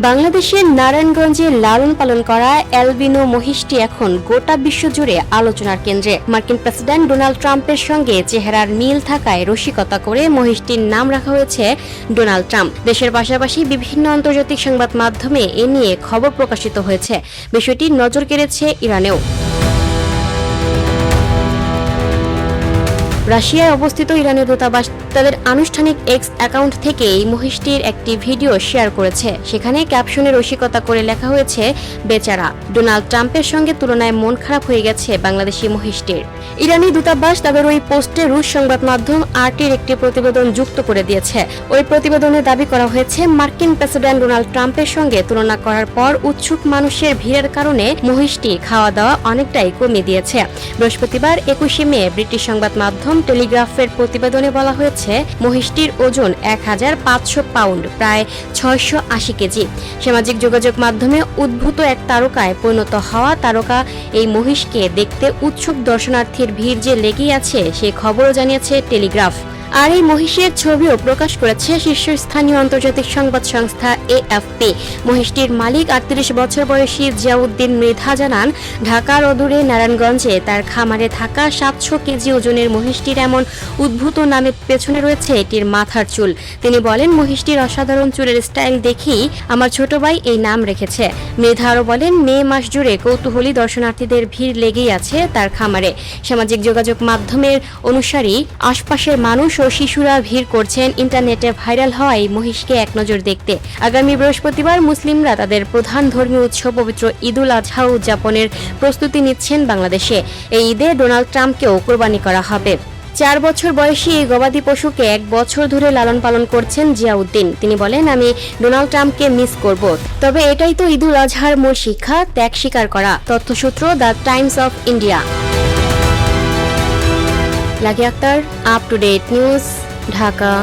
বাংলাদেশের নারায়ণগঞ্জে লালন পালন করা অ্যালবিনো মহিষটি এখন গোটা বিশ্ব জুড়ে আলোচনার কেন্দ্রে। মার্কিন প্রেসিডেন্ট ডোনাল্ড ট্রাম্পের সঙ্গে চেহারার মিল থাকায় রসিকতা করে মহিষটির নাম রাখা হয়েছে ডোনাল্ড ট্রাম্প। দেশের পাশাপাশি বিভিন্ন আন্তর্জাতিক সংবাদ মাধ্যমে এ নিয়ে খবর প্রকাশিত হয়েছে। বিষয়টি নজর কেড়েছে ইরানেও। রাশিয়ায় অবস্থিত ইরানের দূতাবাস তাদের আনুষ্ঠানিক এক্স অ্যাকাউন্ট থেকে এই মহিষটির একটি ভিডিও শেয়ার করেছে। সেখানে ক্যাপশনে রসিকতা করে লেখা হয়েছে, বেচারা, ডোনাল্ড ট্রাম্পের সঙ্গে তুলনায় মন খারাপ হয়ে গেছে বাংলাদেশি মহিষটির। ইরানি দূতাবাস তাদের ওই পোস্টে রুশ সংবাদ মাধ্যম আরটির একটি প্রতিবেদন যুক্ত করে দিয়েছে। ওই প্রতিবেদনে দাবি করা হয়েছে, মার্কিন প্রেসিডেন্ট ডোনাল্ড ট্রাম্পের সঙ্গে তুলনা করার পর উৎসুক মানুষের ভিড়ের কারণে মহিষটি খাওয়া দাওয়া অনেকটাই কমিয়ে দিয়েছে। বৃহস্পতিবার 21 মে ব্রিটিশ সংবাদ মাধ্যম টেলিগ্রাফের প্রতিবেদনে বলা হয়েছে, মহিষটির ওজন 1500 পাউন্ড, প্রায় 680 কেজি। সামাজিক যোগাযোগ মাধ্যমে উদ্ভূত এক তারকায় পরিণত হওয়া তারকা এই মহিষকে দেখতে উৎসুক দর্শনার্থীর ভিড় যে লেগেই আছে সে খবরও জানিয়েছে টেলিগ্রাফ। আর এই মহিষের ছবিও প্রকাশ করেছে শীর্ষস্থানীয় আন্তর্জাতিক সংবাদ সংস্থা AFP। মহিষটির মালিক 38 বছর বয়সী জিয়াউদ্দিন মৃধা জানান, ঢাকার অদূরে নারায়ণগঞ্জে তার খামারে থাকা 700 কেজি ওজনের মহিষটির এমন উদ্ভূত নামের পেছনে রয়েছে এটির মাথার চুল। তিনি বলেন, মহিষটির অসাধারণ চুলের স্টাইল দেখেই আমার ছোট ভাই এই নাম রেখেছে। মৃধা আরও বলেন, মে মাস জুড়ে কৌতূহলী দর্শনার্থীদের ভিড় লেগেই আছে তার খামারে। সামাজিক যোগাযোগ মাধ্যমের অনুসারী আশপাশের মানুষ ও শিশুরা ভিড় করছেন ইন্টারনেটে ভাইরাল হওয়া এই মহিষকে এক নজর দেখতে। আগামী বৃহস্পতিবার মুসলিমরা তাদের প্রধান ধর্মীয় উৎসব পবিত্র ঈদুল আজহা উদযাপনের প্রস্তুতি নিচ্ছেন বাংলাদেশে। এই ঈদে ডোনাল্ড ট্রাম্পকেও কোরবানি করা হবে। 4 বছর বয়সী এই গবাদি পশুকে 1 বছর ধরে লালন পালন করছেন জিয়াউদ্দিন। তিনি বলেন, আমি ডোনাল্ড ট্রাম্পকে মিস করব, তবে এটাই তো ঈদুল আজহার মূল শিক্ষা, ত্যাগ স্বীকার করা। তথ্যসূত্র the times of India. Lucky Akter, up to date news, Dhaka.